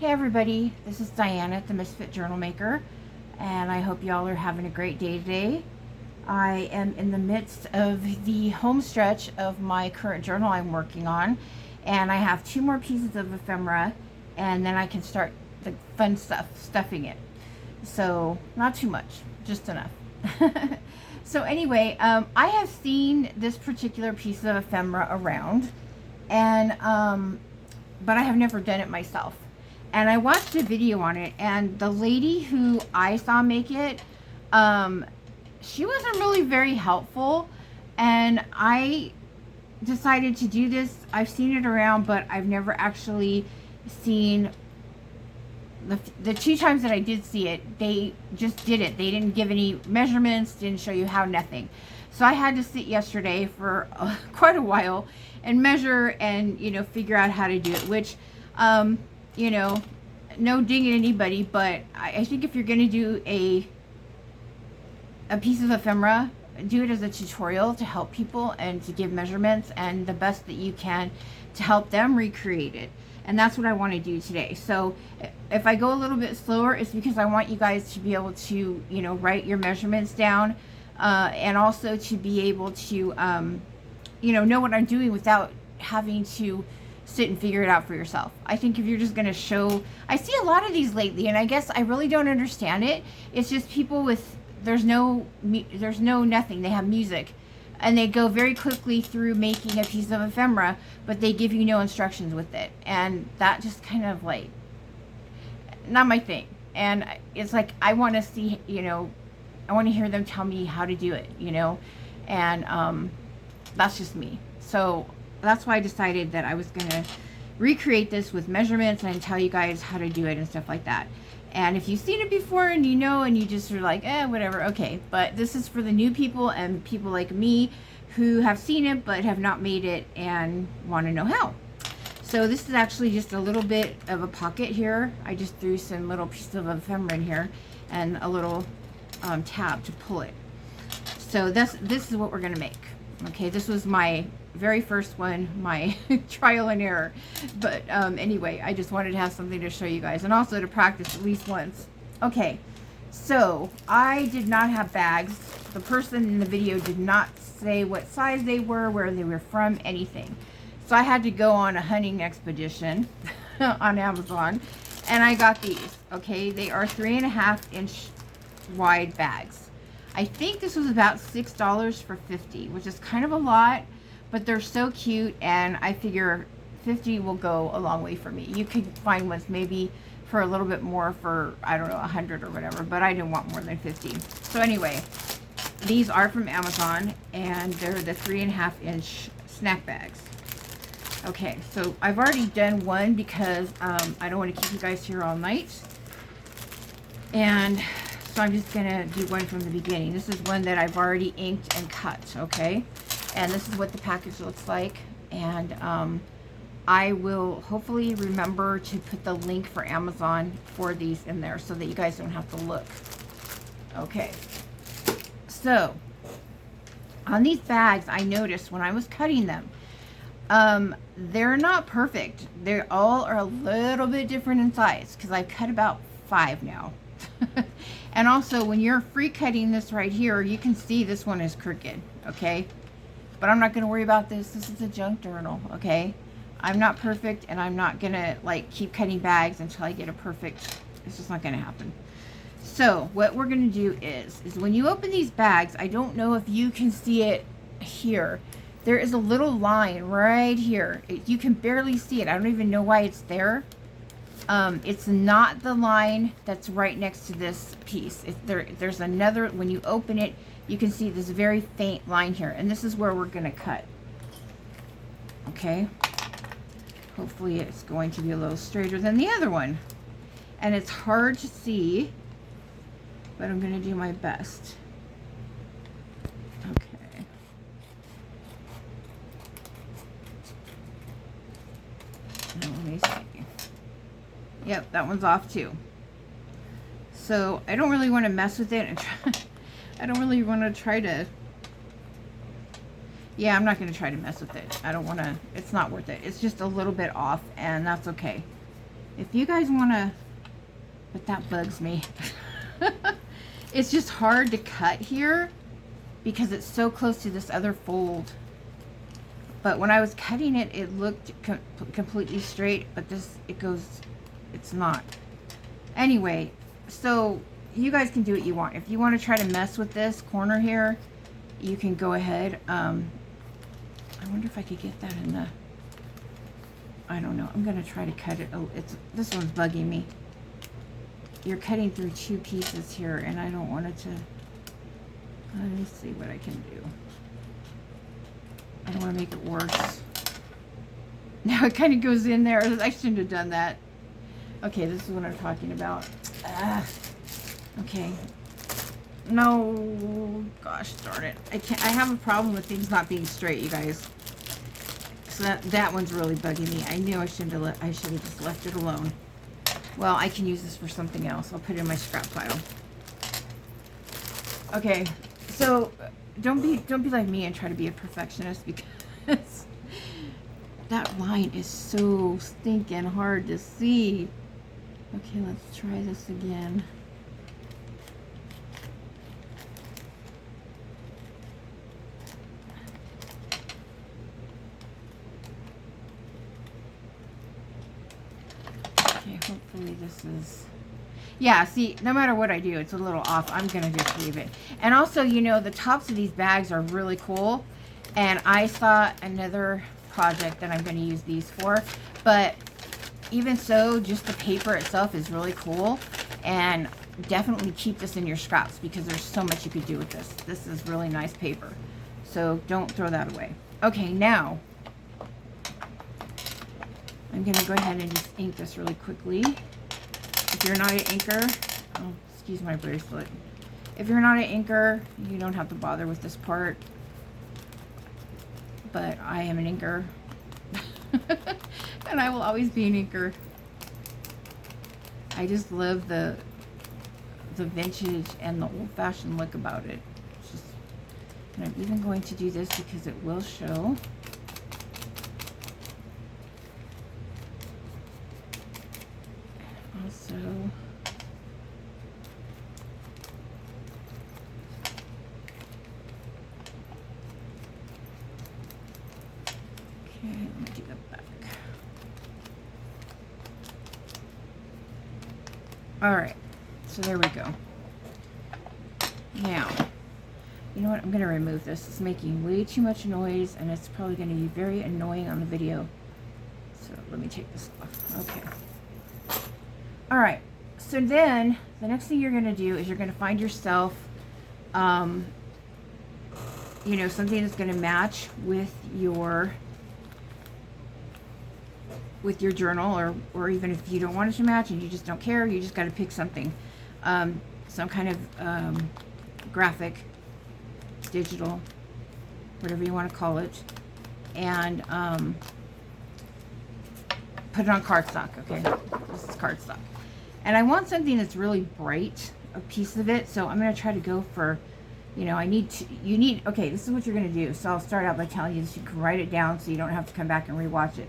Hey everybody, this is Diana at the Misfit Journal Maker, and I hope y'all are having a great day today. I am in the midst of the home stretch of my current journal I'm working on, and I have 2 more pieces of ephemera, and then I can start the fun stuff, stuffing it. So not too much, just enough. So anyway, I have seen this particular piece of ephemera around, and but I have never done it myself. And I watched a video on it, and the lady who I saw make it, she wasn't really very helpful, and I decided to do this. I've seen it around, but I've never actually seen the 2 times that I did see it, they just did it. They didn't give any measurements, didn't show you how, nothing. So I had to sit yesterday for quite a while and measure and, figure out how to do it, which, no ding at anybody, but I think if you're going to do a piece of ephemera, do it as a tutorial to help people and to give measurements and the best that you can to help them recreate it. And that's what I want to do today. So if I go a little bit slower, it's because I want you guys to be able to, write your measurements down, and also to be able to, know what I'm doing without having to sit and figure it out for yourself. I think if you're just going to show, I see a lot of these lately, and I guess I really don't understand it. It's just people with, there's no nothing. They have music, and they go very quickly through making a piece of ephemera, but they give you no instructions with it. And that just kind of like, not my thing. And it's like, I want to see, I want to hear them tell me how to do it, and that's just me. So that's why I decided that I was going to recreate this with measurements and tell you guys how to do it and stuff like that. And if you've seen it before and and you just are like, whatever, okay. But this is for the new people and people like me who have seen it but have not made it and want to know how. So this is actually just a little bit of a pocket here. I just threw some little pieces of ephemera in here and a little tab to pull it. So this is what we're going to make. Okay, this was my very first one, my trial and error, but anyway, I just wanted to have something to show you guys and also to practice at least once. Okay, so I did not have bags. The person in the video did not say what size they were, where they were from, anything. So I had to go on a hunting expedition on Amazon, and I got these. Okay, they are 3.5-inch wide bags. I think this was about $6 for 50, which is kind of a lot, but they're so cute, and I figure 50 will go a long way for me. You could find ones maybe for a little bit more, for, I don't know, 100 or whatever, but I didn't want more than 50. So anyway, these are from Amazon, and they're the 3.5-inch snack bags. Okay, so I've already done one because I don't want to keep you guys here all night. And so I'm just going to do one from the beginning. This is one that I've already inked and cut, okay? And this is what the package looks like. And I will hopefully remember to put the link for Amazon for these in there so that you guys don't have to look. Okay. So, on these bags, I noticed when I was cutting them, they're not perfect. They all are a little bit different in size because I've cut about 5 now. And also, when you're free cutting this right here, you can see this one is crooked, okay? But I'm not going to worry about this. This is a junk journal, okay? I'm not perfect, and I'm not going to, like, keep cutting bags until I get a perfect... It's just not going to happen. So, what we're going to do is when you open these bags, I don't know if you can see it here. There is a little line right here. You can barely see it. I don't even know why it's there. It's not the line that's right next to this piece. There's another, when you open it, you can see this very faint line here, and this is where we're going to cut. Okay? Hopefully it's going to be a little straighter than the other one. And it's hard to see, but I'm going to do my best. Okay. Now let me see. Yep, that one's off too. So I don't really want to mess with it and I don't really want to try to Yeah, I'm not going to try to mess with it. I don't want to, it's not worth it. It's just a little bit off, and that's okay. If you guys want to, but that bugs me. It's just hard to cut here because it's so close to this other fold. But when I was cutting it, it looked completely straight, but this, it's not. Anyway, so you guys can do what you want. If you want to try to mess with this corner here, you can go ahead. I wonder if I could get that in the, I don't know. I'm going to try to cut it. Oh, this one's bugging me. You're cutting through two pieces here, and I don't want it to, let me see what I can do. I don't want to make it worse. Now it kind of goes in there. I shouldn't have done that. Okay, this is what I'm talking about. Okay. No, gosh darn it. I have a problem with things not being straight, you guys. So that one's really bugging me. I knew I should have just left it alone. Well, I can use this for something else. I'll put it in my scrap pile. Okay, so don't be like me and try to be a perfectionist, because that line is so stinking hard to see. Okay, let's try this again. Okay, hopefully this is, yeah, see, no matter what I do, it's a little off. I'm going to just leave it. And also, you know, the tops of these bags are really cool. And I saw another project that I'm going to use these for. But even so, just the paper itself is really cool. And definitely keep this in your scraps, because there's so much you could do with this. This is really nice paper. So don't throw that away. Okay, now I'm going to go ahead and just ink this really quickly. If you're not an inker, oh, excuse my bracelet. If you're not an inker, you don't have to bother with this part. But I am an inker. And I will always be an inker. I just love the vintage and the old-fashioned look about it. It's just, and I'm even going to do this because it will show. Also, okay, let me do the back. All right, so there we go. Now, you know what? I'm going to remove this. It's making way too much noise, and it's probably going to be very annoying on the video. So let me take this off. Okay. All right. So then, the next thing you're going to do is you're going to find yourself, you know, something that's going to match with your journal, or even if you don't want it to match and you just don't care, you just got to pick something, some kind of graphic, digital, whatever you want to call it, and put it on cardstock. Okay, this is cardstock, and I want something that's really bright, a piece of it. So I'm going to try to go for, you know, okay, this is what you're going to do. So I'll start out by telling you this. You can write it down so you don't have to come back and rewatch it.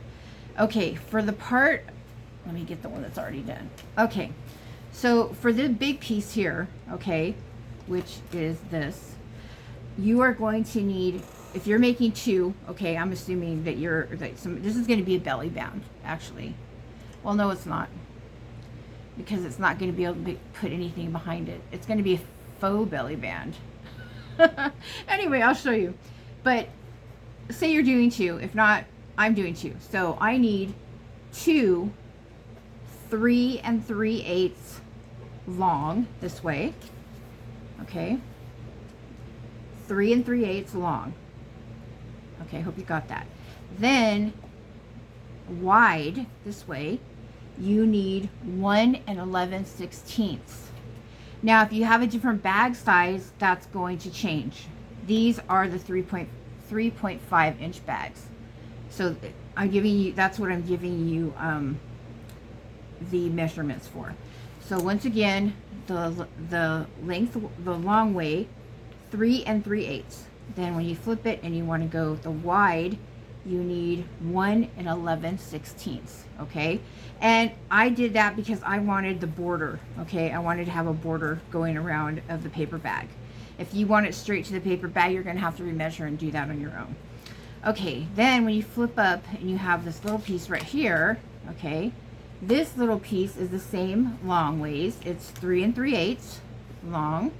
Okay, for the part, let me get the one that's already done. Okay, so for the big piece here, okay, which is this, you are going to need, if you're making two, okay, I'm assuming that this is going to be a belly band, actually. Well, no, it's not, because it's not going to be able to put anything behind it. It's going to be a faux belly band. Anyway, I'll show you. But say you're doing two. If not, I'm doing two. So I need 2 3 3/8 long this way. Okay. 3 3/8 long. Okay, hope you got that. Then wide this way, you need 1 11/16. Now, if you have a different bag size, that's going to change. These are the 3.5 inch bags. So I'm giving you, that's what I'm giving you the measurements for. So once again, the length, the long way, 3 3/8. Then when you flip it and you want to go the wide, you need 1 11/16, okay? And I did that because I wanted the border, okay? I wanted to have a border going around of the paper bag. If you want it straight to the paper bag, you're gonna have to remeasure and do that on your own. Okay, then when you flip up and you have this little piece right here, okay, this little piece is the same long ways. It's 3 3/8 long.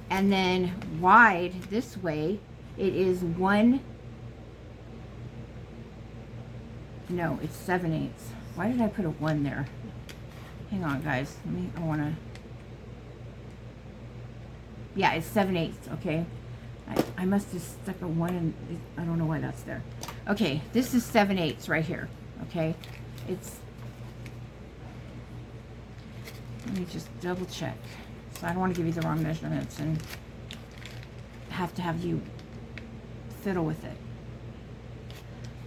And then wide this way, it is 1, no, it's 7/8. Why did I put a 1 there? Hang on, guys. Yeah, it's 7/8, okay? I must have stuck a 1 in, I don't know why that's there. Okay, this is 7/8 right here, okay? Let me just double check. So I don't want to give you the wrong measurements and have to have you fiddle with it.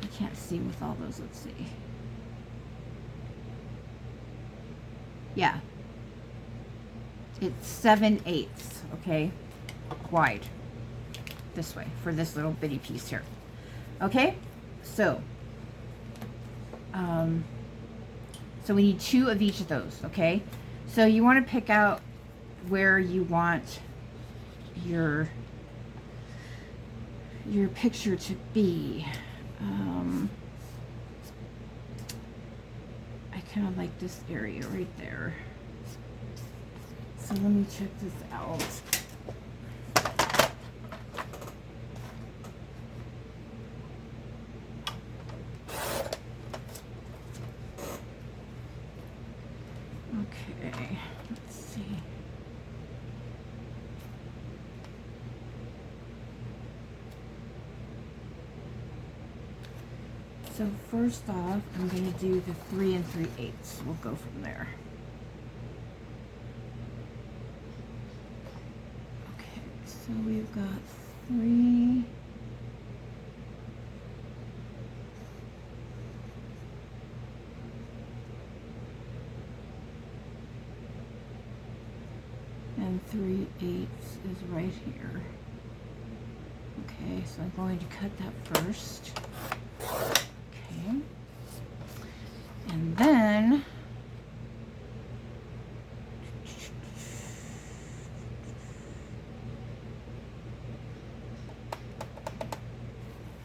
I can't see with all those, let's see. Yeah. It's 7/8, okay? Wide. This way, for this little bitty piece here. Okay? So we need 2 of each of those, okay? So you want to pick out where you want your picture to be. I kind of like this area right there. So let me check this out. Okay, let's see. So first off, I'm going to do the 3 3/8. We'll go from there. Okay, so we've got 3. And 3/8 is right here. Okay, so I'm going to cut that first. Okay. And then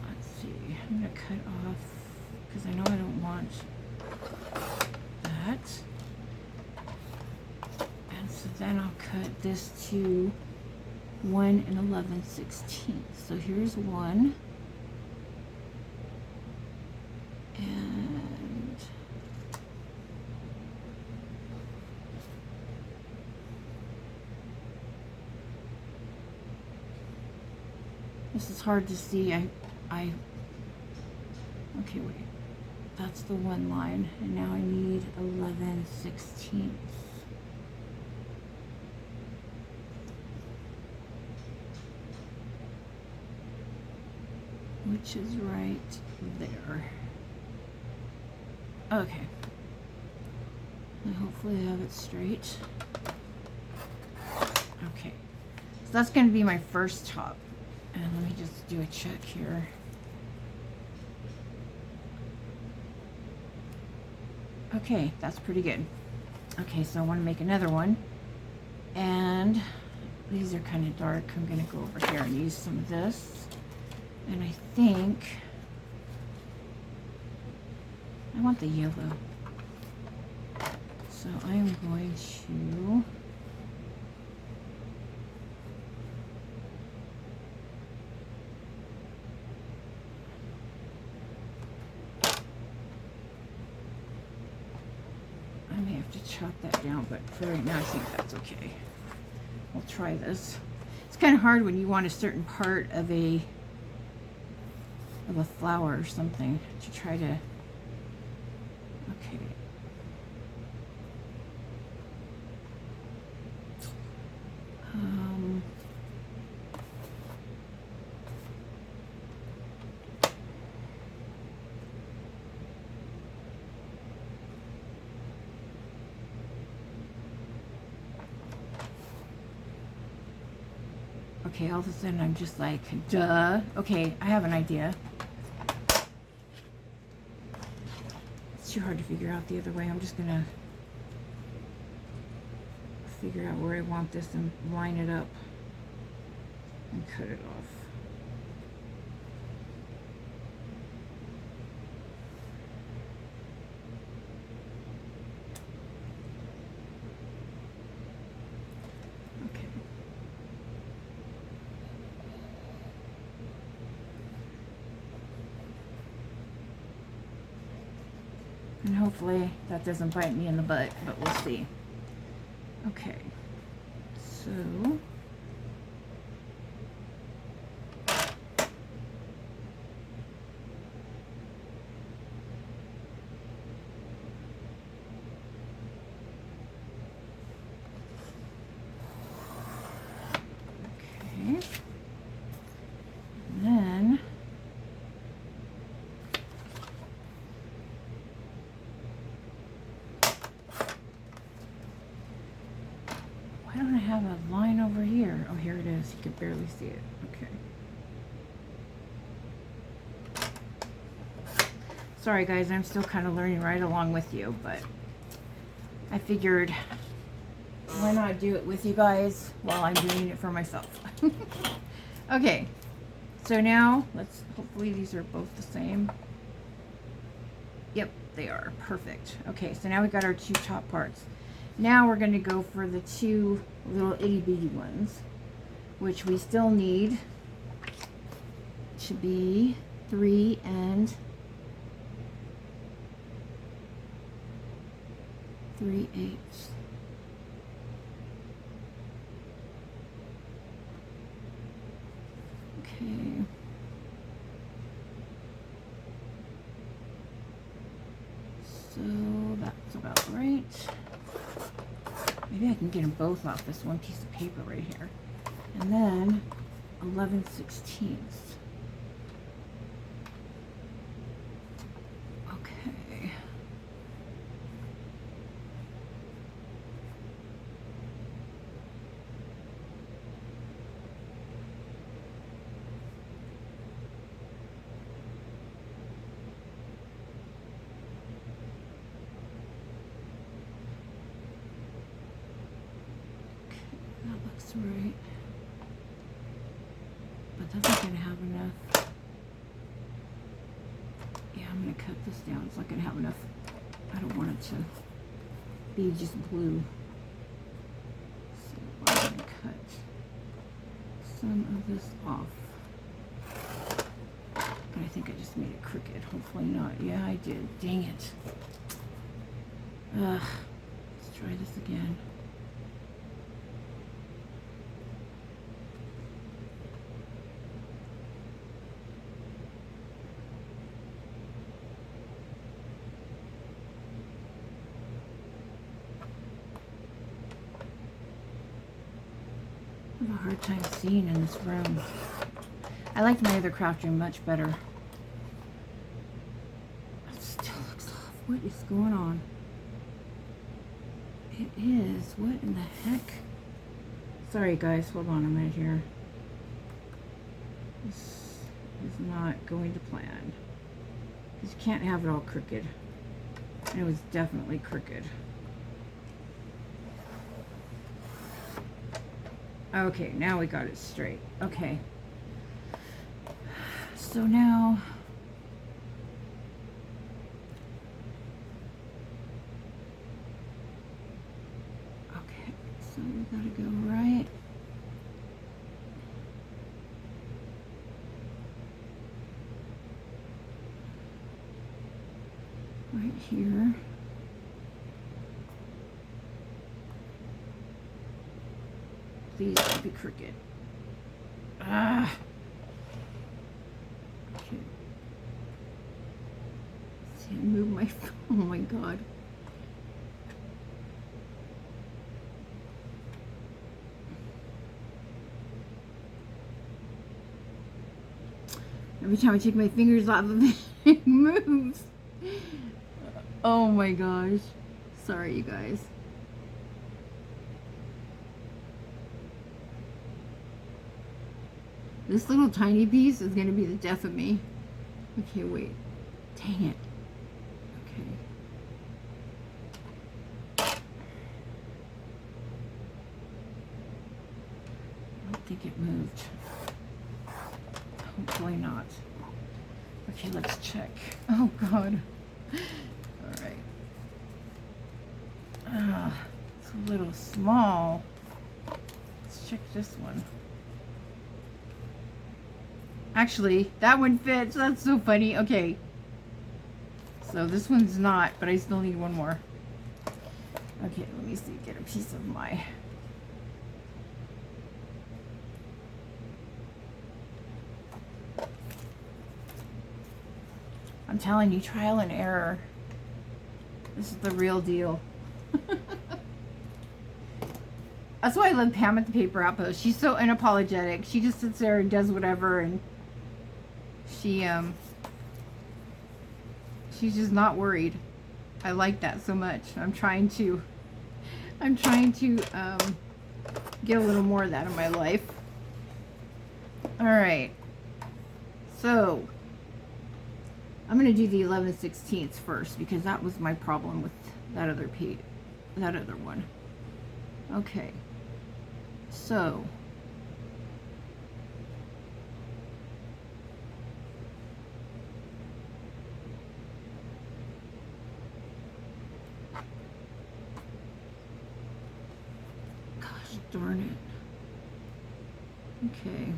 let's see. I'm going to cut off because I know I don't want that. So then I'll cut this to 1 11/16. So here's 1. And this is hard to see. Okay, wait. That's the 1 line. And now I need 11/16. Which is right there. Okay. And hopefully I have it straight. Okay. So that's going to be my first top. And let me just do a check here. Okay, that's pretty good. Okay, so I want to make another one. And these are kind of dark. I'm going to go over here and use some of this. And I think I want the yellow. So I am going to I may have to chop that down, but for right now I think that's okay. We'll try this. It's kind of hard when you want a certain part of a flower or something to try to, okay. Okay, all of a sudden I'm just like, duh. Okay, I have an idea. It's too hard to figure out the other way. I'm just gonna figure out where I want this and line it up and cut it off. Okay. And hopefully that doesn't bite me in the butt, but we'll see. Okay, so okay, and then why don't I have a line over here? Oh, here it is. You can barely see it. Okay. Sorry guys, I'm still kind of learning right along with you, but I figured why not do it with you guys while I'm doing it for myself. Okay, so now let's, hopefully these are both the same. Yep, they are. Perfect. Okay, so now we got our two top parts. Now we're going to go for the two little itty bitty ones, which we still need to be 3 3/8. Okay. So that's about right. Maybe I can get them both off this one piece of paper right here. And then 11/16. Okay. Right, but that's not going to have enough. Yeah, I'm going to cut this down. It's not going to have enough. I don't want it to be just blue. So I'm going to cut some of this off. And I think I just made it crooked. Hopefully not. Yeah, I did. Dang it. Let's try this again. I have a hard time seeing in this room. I liked my other craft room much better. It still looks off. What is going on? It is. What in the heck? Sorry guys, hold on a minute here. This is not going to plan. Because you can't have it all crooked. And it was definitely crooked. Okay, now we got it straight. Okay. So now okay, so we gotta go right here. Please don't be crooked. Ah. Okay. See, I moved my phone. Oh my god. Every time I take my fingers off of it, it moves. Oh my gosh. Sorry, you guys. This little tiny piece is going to be the death of me. Okay, wait. Dang it. Okay. think it moved. Hopefully not. Okay, let's check. Oh God. All right. It's a little small. Let's check this one. Actually, that one fits. That's so funny. Okay. So this one's not, but I still need one more. Okay, let me see. Get a piece of my... I'm telling you, trial and error. This is the real deal. That's why I love Pam at the Paper Outpost. She's so unapologetic. She just sits there and does whatever, and she's just not worried. I like that so much. I'm trying to get a little more of that in my life. All right. So I'm going to do the 11/16 first because that was my problem with that other page, that other one. Okay. So gosh darn it. Okay.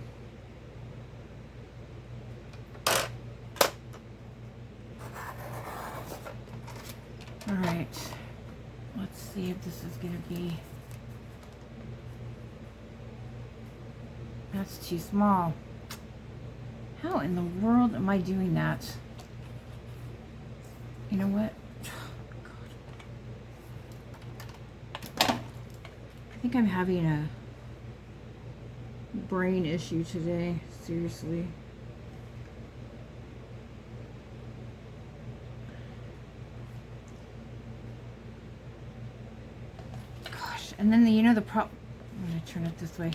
All right, let's see if this is going to be, that's too small. How in the world am I doing that? You know what? Oh, God. I think I'm having a brain issue today, seriously. And then I'm going to turn it this way.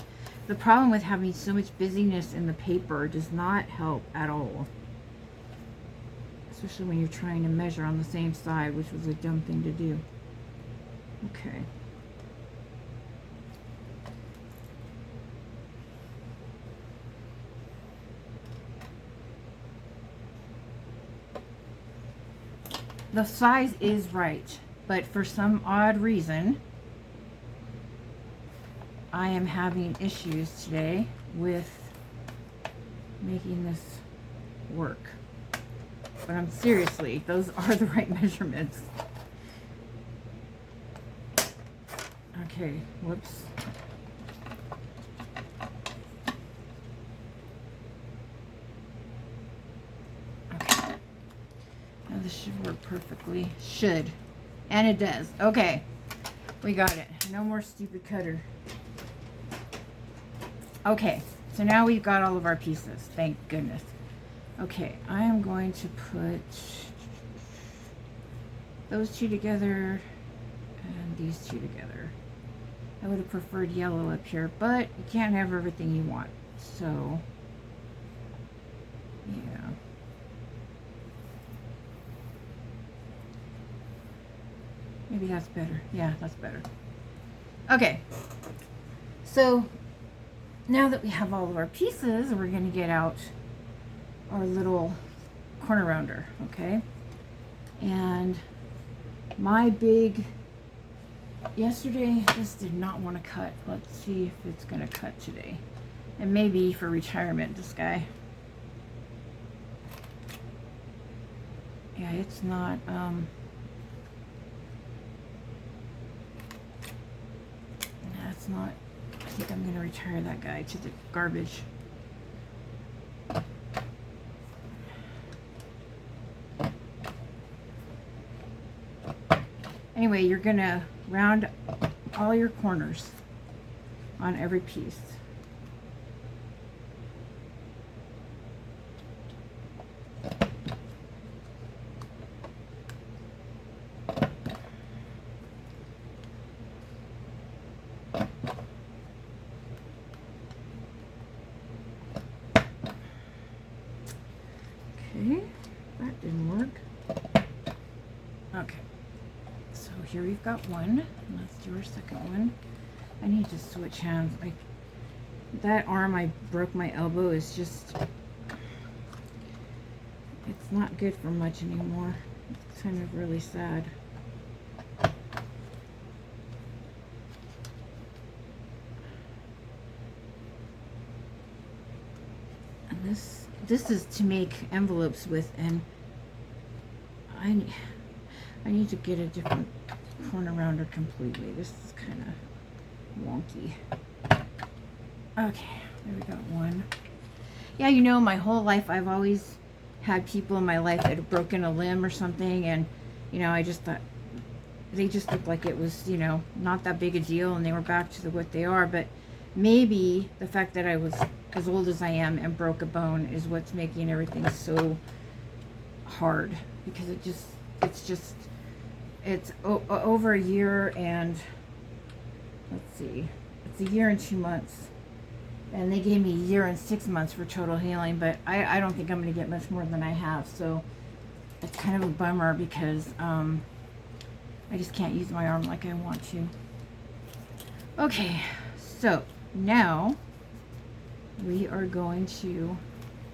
The problem with having so much busyness in the paper does not help at all. Especially when you're trying to measure on the same side, which was a dumb thing to do. Okay. The size is right, but for some odd reason, I am having issues today with making this work. But I'm seriously, those are the right measurements. Okay, whoops. Okay. Now this should work perfectly. Should. And it does. Okay. We got it. No more stupid cutter. Okay, so now we've got all of our pieces. Thank goodness. Okay, I am going to put those two together and these two together. I would have preferred yellow up here, but you can't have everything you want. So, yeah. Maybe that's better. Yeah, that's better. Okay, so now that we have all of our pieces, we're going to get out our little corner rounder, okay? And my big, yesterday, this did not want to cut. Let's see if it's going to cut today. And maybe for retirement, this guy. Yeah, it's not, that's not, I think I'm going to retire that guy to the garbage. Anyway, you're going to round all your corners on every piece. Okay, that didn't work. Okay, so here we've got one. Let's do our second one. I need to switch hands. That arm I broke my elbow is just, it's not good for much anymore. It's kind of really sad. And this is to make envelopes with, and I need to get a different corner rounder completely. This is kind of wonky. Okay, there we got one. Yeah, you know, my whole life I've always had people in my life that had broken a limb or something, and you know, I just thought they just looked like it was, you know, not that big a deal, and they were back to what they are. But maybe the fact that I was as old as I am and broke a bone is what's making everything so hard, because it's over a year, and let's see, it's a year and 2 months, and they gave me a year and 6 months for total healing, but I don't think I'm going to get much more than I have, so it's kind of a bummer, because I just can't use my arm like I want to. Okay, so now we are going to,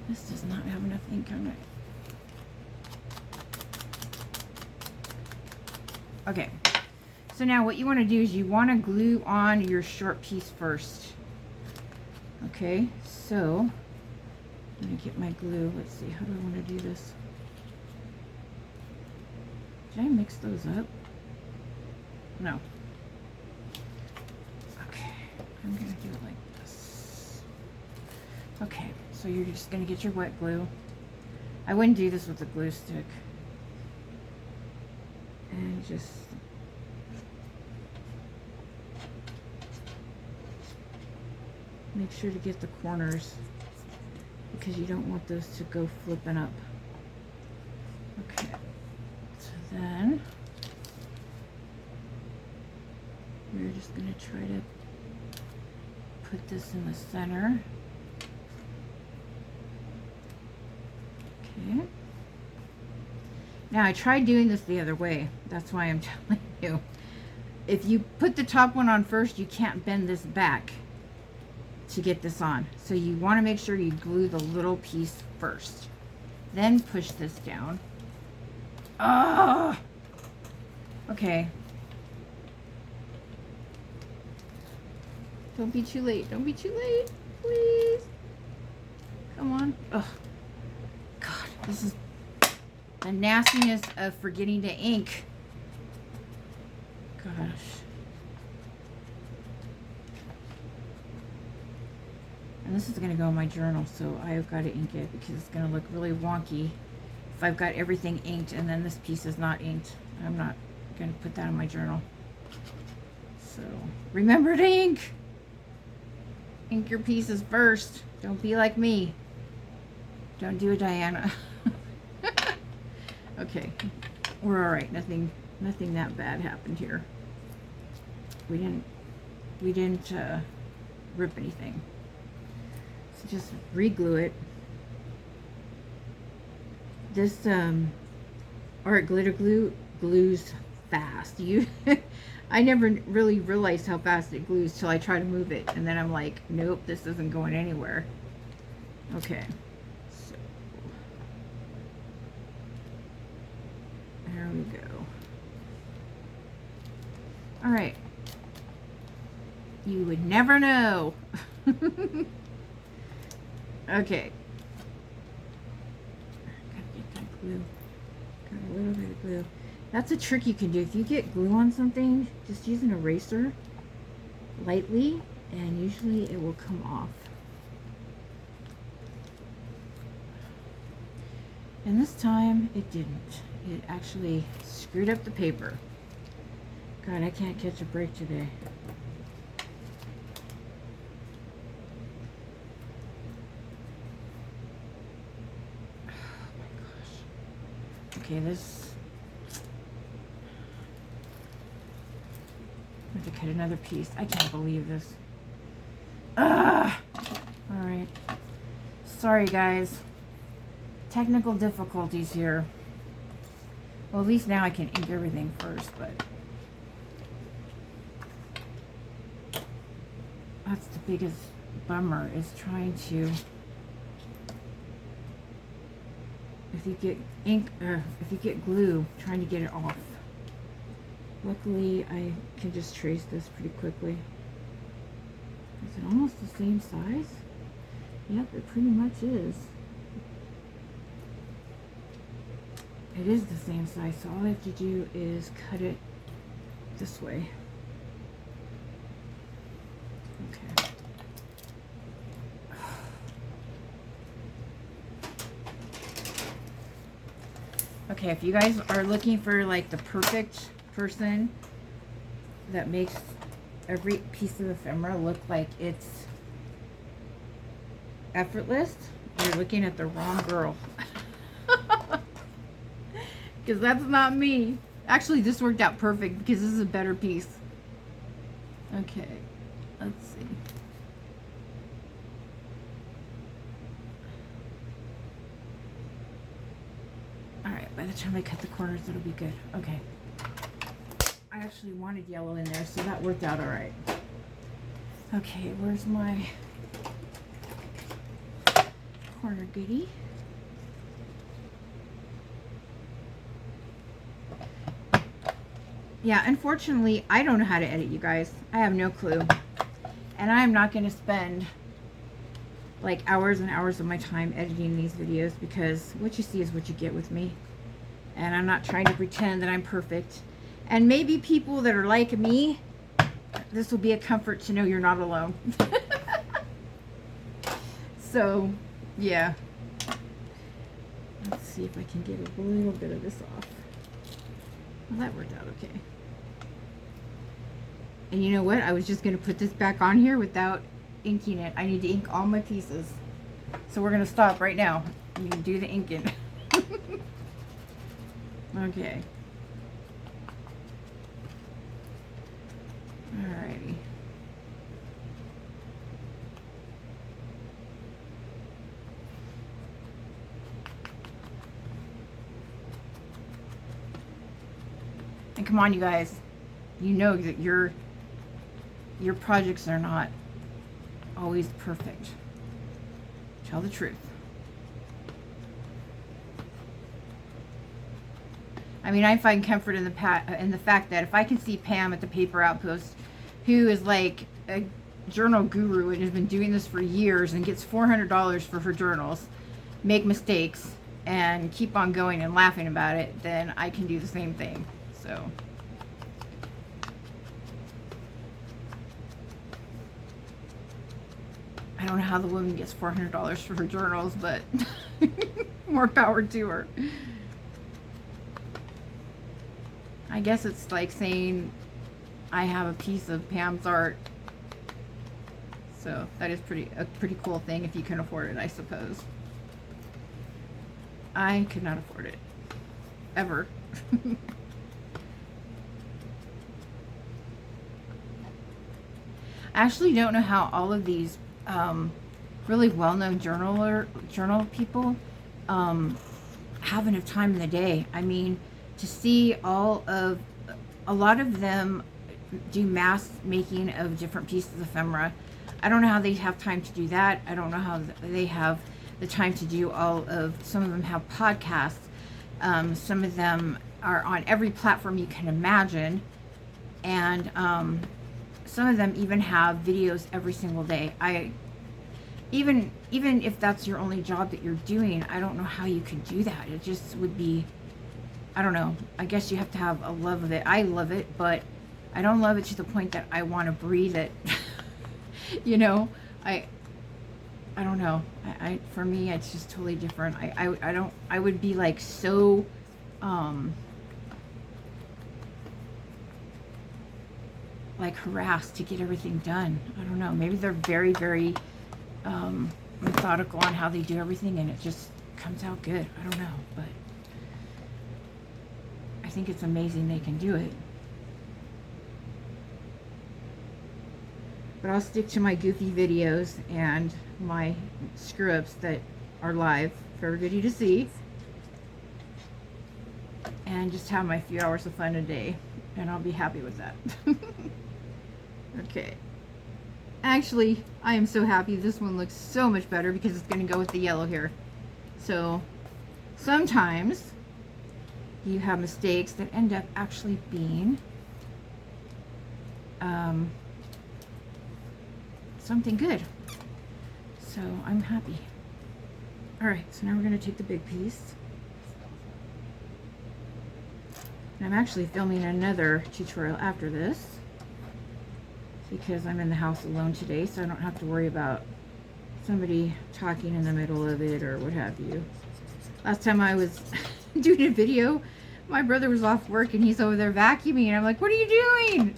this does not have enough ink on it. Okay, so now what you want to do is you want to glue on your short piece first. Okay, so I'm going to get my glue. Let's see, how do I want to do this? Did I mix those up? No. Okay, I'm going to do it like this. Okay, so you're just going to get your wet glue. I wouldn't do this with a glue stick. And just make sure to get the corners, because you don't want those to go flipping up. Okay, so then we're just going to try to put this in the center. Okay. Now, I tried doing this the other way. That's why I'm telling you. If you put the top one on first, you can't bend this back to get this on. So you want to make sure you glue the little piece first. Then push this down. Ah! Okay. Don't be too late. Don't be too late. Please. Come on. Ugh. God, this is the nastiness of forgetting to ink. Gosh. And this is going to go in my journal, so I've got to ink it, because it's going to look really wonky if I've got everything inked and then this piece is not inked. I'm not going to put that in my journal. So remember to ink. Ink your pieces first. Don't be like me. Don't do a Diana. Okay, we're all right. Nothing that bad happened here. We didn't rip anything. So just re-glue it. This art glitter glue glues fast. I never really realized how fast it glues till I try to move it, and then I'm like, nope, this isn't going anywhere. Okay. There we go. All right. You would never know. Okay. Gotta get that glue. Got a little bit of glue. That's a trick you can do. If you get glue on something, just use an eraser lightly, and usually it will come off. And this time it didn't. It actually screwed up the paper. God, I can't catch a break today. Oh my gosh. Okay, this. I have to cut another piece. I can't believe this. Ah! Alright. Sorry, guys. Technical difficulties here. Well, at least now I can ink everything first, but that's the biggest bummer is trying to, if you get ink, or if you get glue, trying to get it off. Luckily, I can just trace this pretty quickly. Is it almost the same size? Yep, it pretty much is. It is the same size, so all I have to do is cut it this way. Okay. Okay, if you guys are looking for like the perfect person that makes every piece of ephemera look like it's effortless, you're looking at the wrong girl. Because that's not me. Actually, this worked out perfect because this is a better piece. Okay, let's see. Alright, by the time I cut the corners, it'll be good. Okay. I actually wanted yellow in there, so that worked out alright. Okay, where's my corner goodie? Yeah, unfortunately, I don't know how to edit, you guys. I have no clue. And I'm not going to spend like hours and hours of my time editing these videos, because what you see is what you get with me. And I'm not trying to pretend that I'm perfect. And maybe people that are like me, this will be a comfort to know you're not alone. So, yeah. Let's see if I can get a little bit of this off. Well, that worked out okay. And you know what? I was just going to put this back on here without inking it. I need to ink all my pieces. So we're going to stop right now. You can do the inking. Okay. Alrighty. And come on, you guys. You know that your projects are not always perfect. Tell the truth. I mean, I find comfort in the fact that if I can see Pam at the Paper Outpost, who is like a journal guru and has been doing this for years and gets $400 for her journals, make mistakes and keep on going and laughing about it, then I can do the same thing. So I don't know how the woman gets $400 for her journals, but more power to her. I guess it's like saying I have a piece of Pam's art. So that is a pretty cool thing if you can afford it, I suppose. I could not afford it. Ever. I actually don't know how all of these really well-known journal people have enough time in the day. I mean, to see a lot of them do mass making of different pieces of ephemera. I don't know how they have time to do that. I don't know how they have the time to do some of them have podcasts. Some of them are on every platform you can imagine. And some of them even have videos every single day. Even if that's your only job that you're doing, I don't know how you could do that. It just would be, I don't know. I guess you have to have a love of it. I love it, but I don't love it to the point that I want to breathe it. You know, I don't know. For me, it's just totally different. I would be like so, like harassed to get everything done. I don't know. Maybe they're very, very methodical on how they do everything, and it just comes out good. I don't know, but I think it's amazing they can do it. But I'll stick to my goofy videos and my screw-ups that are live for everybody to see, and just have my few hours of fun a day, and I'll be happy with that. Okay. Actually, I am so happy. This one looks so much better because it's going to go with the yellow here. So sometimes you have mistakes that end up actually being something good. So I'm happy. All right, so now we're going to take the big piece. And I'm actually filming another tutorial after this because I'm in the house alone today, so I don't have to worry about somebody talking in the middle of it or what have you. Last time I was doing a video, my brother was off work and he's over there vacuuming, and I'm like, what are you doing?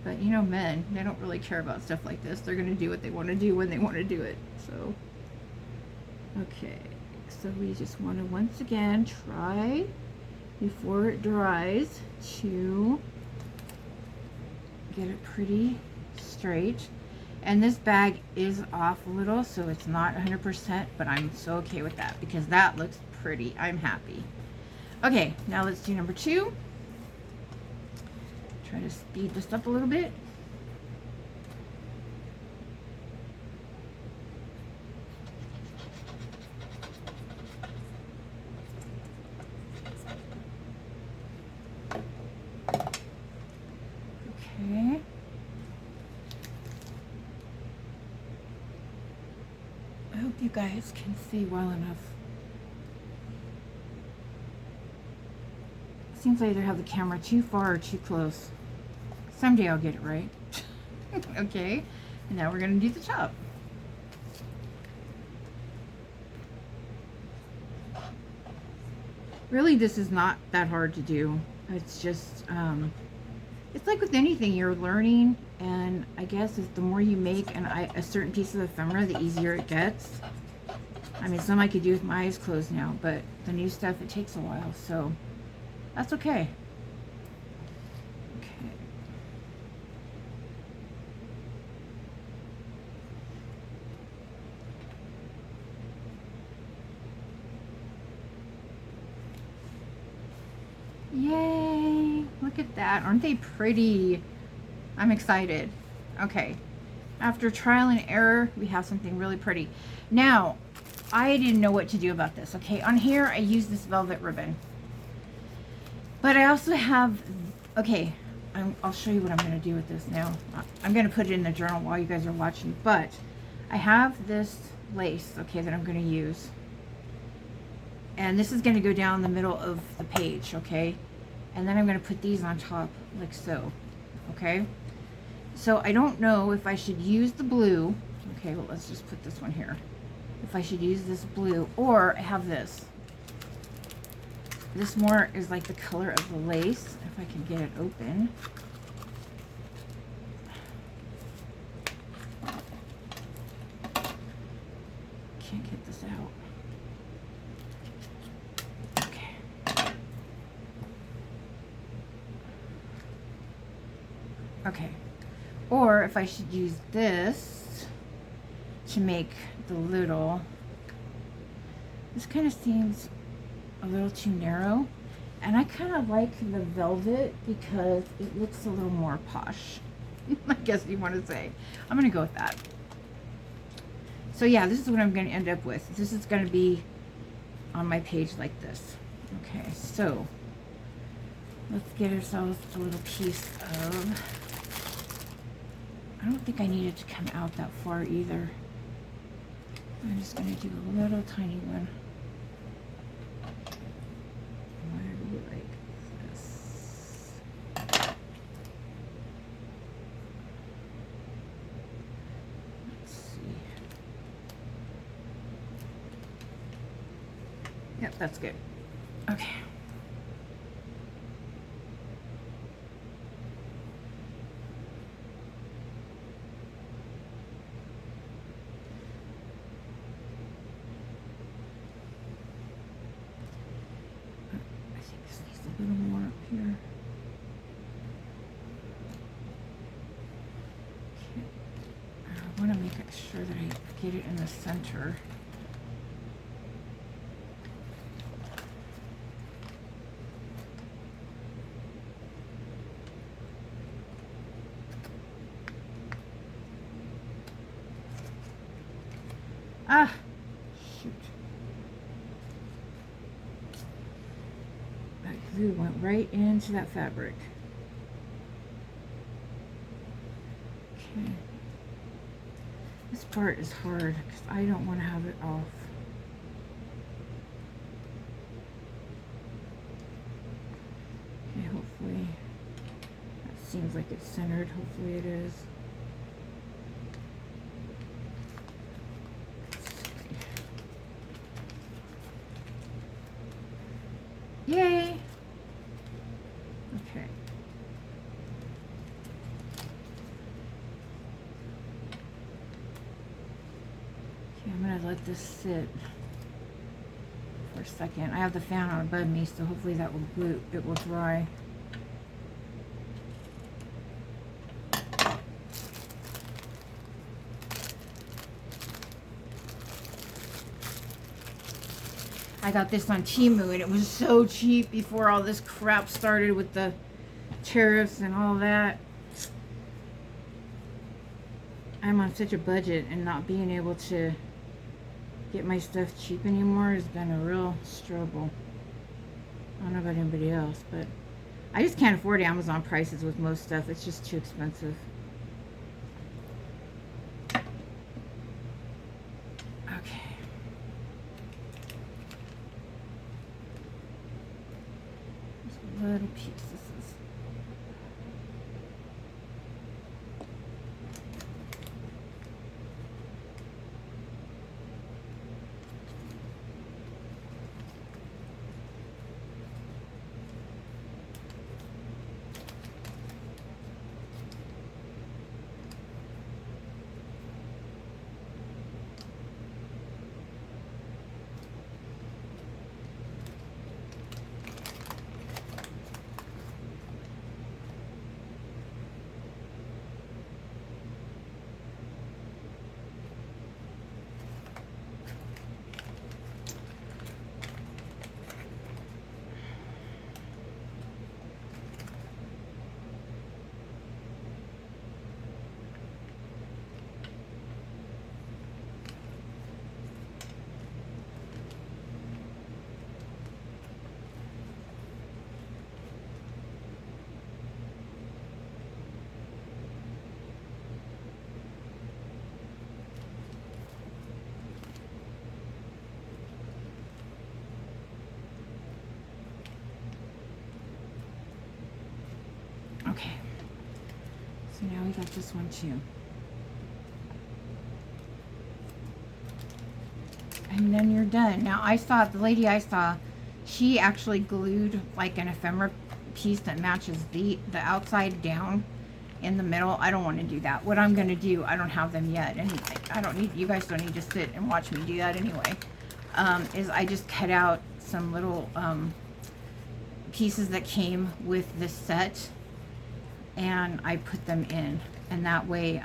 But you know, men, they don't really care about stuff like this. They're going to do what they want to do when they want to do it. So, okay. So we just want to once again try before it dries to get it pretty straight. And this bag is off a little, so it's not 100%, but I'm so okay with that because that looks pretty. I'm happy. Okay, now let's do number 2. Try to speed this up a little bit. Okay. I hope you guys can see well enough. Seems like I either have the camera too far or too close. Someday I'll get it right. Okay, and now we're going to do the top. Really, this is not that hard to do. It's just, it's like with anything you're learning, and I guess if the more you make a certain piece of ephemera, the easier it gets. I mean, some I could do with my eyes closed now, but the new stuff, it takes a while, so that's okay. Okay. Yay! Look at that. Aren't they pretty? I'm excited. Okay. After trial and error, we have something really pretty. Now, I didn't know what to do about this. Okay, on here, I use this velvet ribbon. But I also have, okay, I'll show you what I'm going to do with this now. I'm going to put it in the journal while you guys are watching. But I have this lace, okay, that I'm going to use. And this is going to go down the middle of the page, okay? And then I'm going to put these on top like so, okay? So I don't know if I should use the blue. Okay, well, let's just put this one here. If I should use this blue, or I have this. This more is like the color of the lace, if I can get it open. Can't get this out. Okay. Okay. Or if I should use this to make the little, this kind of seems a little too narrow, and I kind of like the velvet because it looks a little more posh. I guess you want to say. I'm going to go with that. So yeah, this is what I'm going to end up with. This is going to be on my page like this. Okay, so let's get ourselves a little piece of, I don't think I need it to come out that far either. I'm just going to do a little tiny one. Like this. Let's see. Yep, that's good. Okay. A little more up here. Okay. I want to make sure that I get it in the center. Ah, shoot. That glue went right into that fabric. Okay. This part is hard because I don't want to have it off. Okay, hopefully that seems like it's centered. Hopefully it is. Yay! Okay. Okay, I'm gonna let this sit for a second. I have the fan on above me, so hopefully that will glue. It will dry. I got this on Temu and it was so cheap before all this crap started with the tariffs and all that. I'm on such a budget, and not being able to get my stuff cheap anymore has been a real struggle. I don't know about anybody else, but I just can't afford Amazon prices with most stuff. It's just too expensive. Okay. There's a little piece. This is okay. So now we got this one too. And then you're done. Now I saw, the lady I saw, she actually glued like an ephemera piece that matches the outside down in the middle. I don't want to do that. What I'm going to do, I don't have them yet, and I don't need, you guys don't need to sit and watch me do that anyway, is I just cut out some little pieces that came with this set, and I put them in, and that way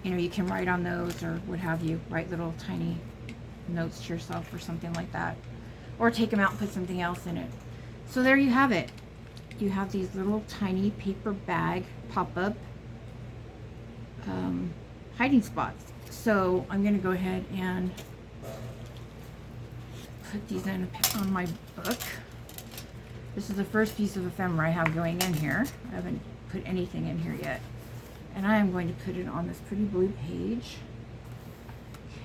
you know, you can write on those or what have you, write little tiny notes to yourself or something like that, or take them out and put something else in it. So there you have it. You have these little tiny paper bag pop-up hiding spots. So I'm going to go ahead and put these in on my book. This is the first piece of ephemera I have going in here. I haven't put anything in here yet. And I am going to put it on this pretty blue page.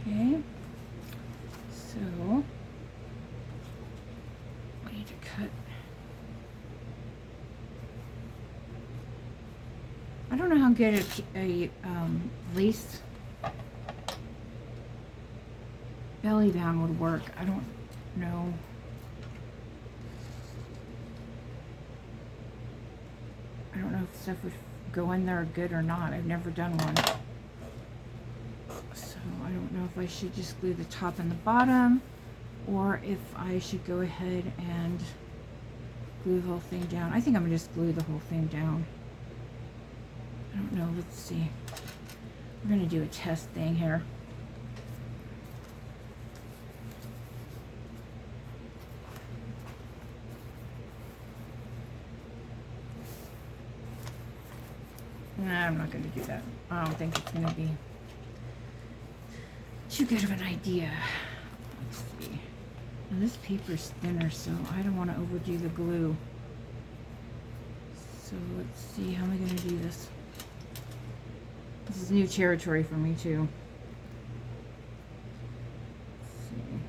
Okay. So I need to cut. I don't know how good a lace belly band would work. I don't know. I don't know if stuff would go in there good or not. I've never done one. So I don't know if I should just glue the top and the bottom, or if I should go ahead and glue the whole thing down. I think I'm gonna just glue the whole thing down. I don't know, let's see. We're gonna do a test thing here. Nah, I'm not going to do that. I don't think it's going to be too good of an idea. Let's see. Now this paper's thinner, so I don't want to overdo the glue. So let's see, how am I going to do this? This is new territory for me too. Let's see.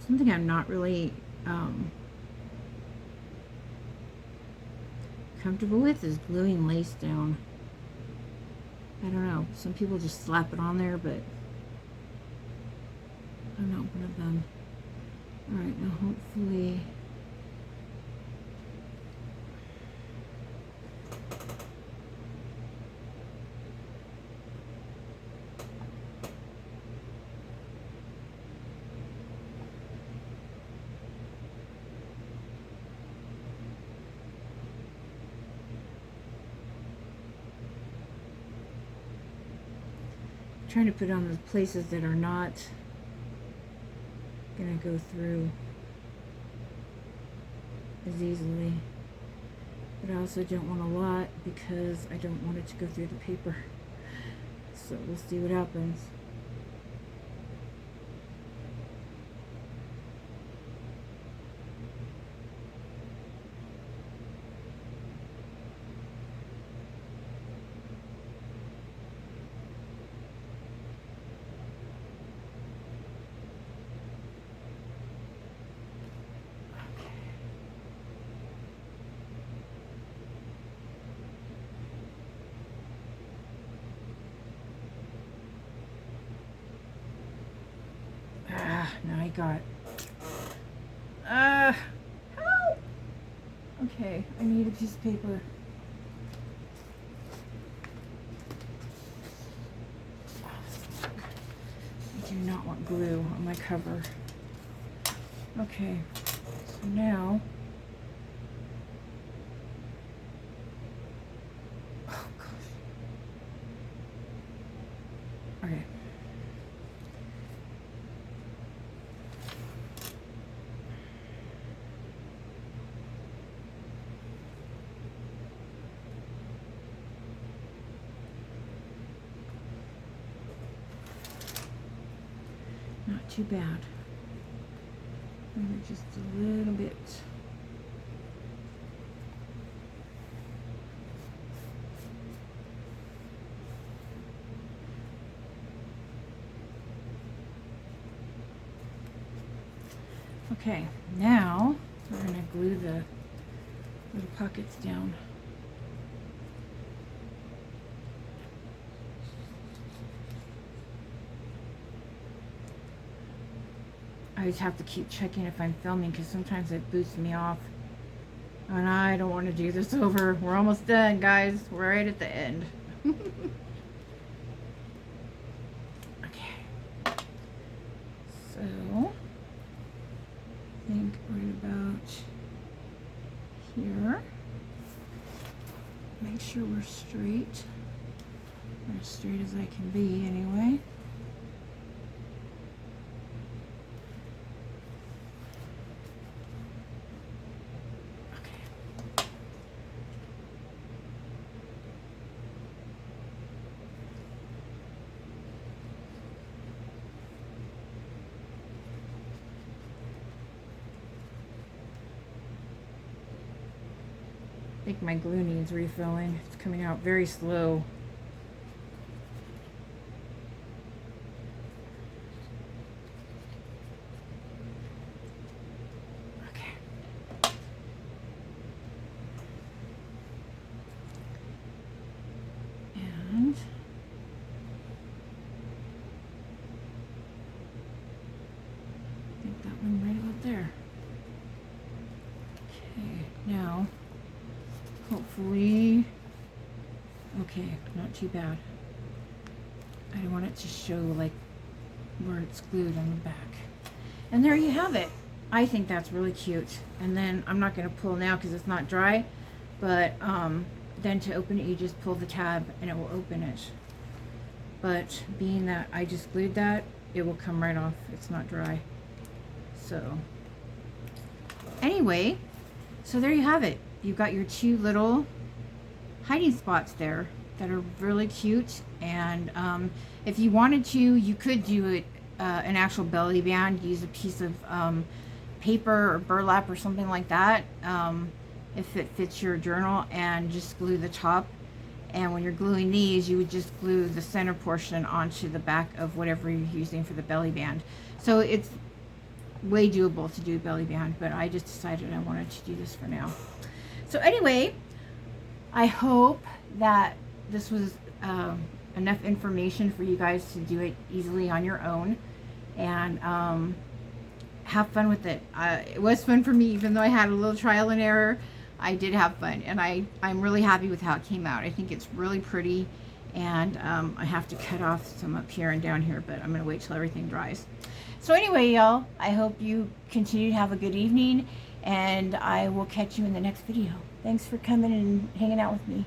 Something I'm not really comfortable with is gluing lace down. I don't know. Some people just slap it on there, but I'm not one of them. Alright, now hopefully... trying to put on the places that are not gonna go through as easily, but I also don't want a lot because I don't want it to go through the paper, so we'll see what happens. Now I got help! Okay, I need a piece of paper. I do not want glue on my cover. Okay, so now oh gosh. Okay. Not too bad. Maybe just a little bit. Okay, now we're going to glue the little pockets down. I always have to keep checking if I'm filming because sometimes it boosts me off. And I don't want to do this over. We're almost done, guys. We're right at the end. Okay. So, I think right about here. Make sure we're straight. Or as straight as I can be, anyway. I think my glue needs refilling. It's coming out very slow. Okay. And I think that one right about there. Okay, now hopefully, okay, not too bad. I don't want it to show like where it's glued on the back. And there you have it. I think that's really cute. And then I'm not going to pull now because it's not dry, but then to open it, you just pull the tab and it will open it. But being that I just glued that, it will come right off. It's not dry. So anyway, so there you have it. You've got your 2 little hiding spots there that are really cute. And if you wanted to, you could do it an actual belly band. Use a piece of paper or burlap or something like that, if it fits your journal, and just glue the top. And when you're gluing these, you would just glue the center portion onto the back of whatever you're using for the belly band. So it's way doable to do a belly band, but I just decided I wanted to do this for now. So anyway, I hope that this was enough information for you guys to do it easily on your own, and have fun with it. It was fun for me, even though I had a little trial and error. I did have fun, and I'm really happy with how it came out. I think it's really pretty, and I have to cut off some up here and down here, but I'm going to wait till everything dries. So anyway, y'all, I hope you continue to have a good evening, and I will catch you in the next video. Thanks for coming and hanging out with me.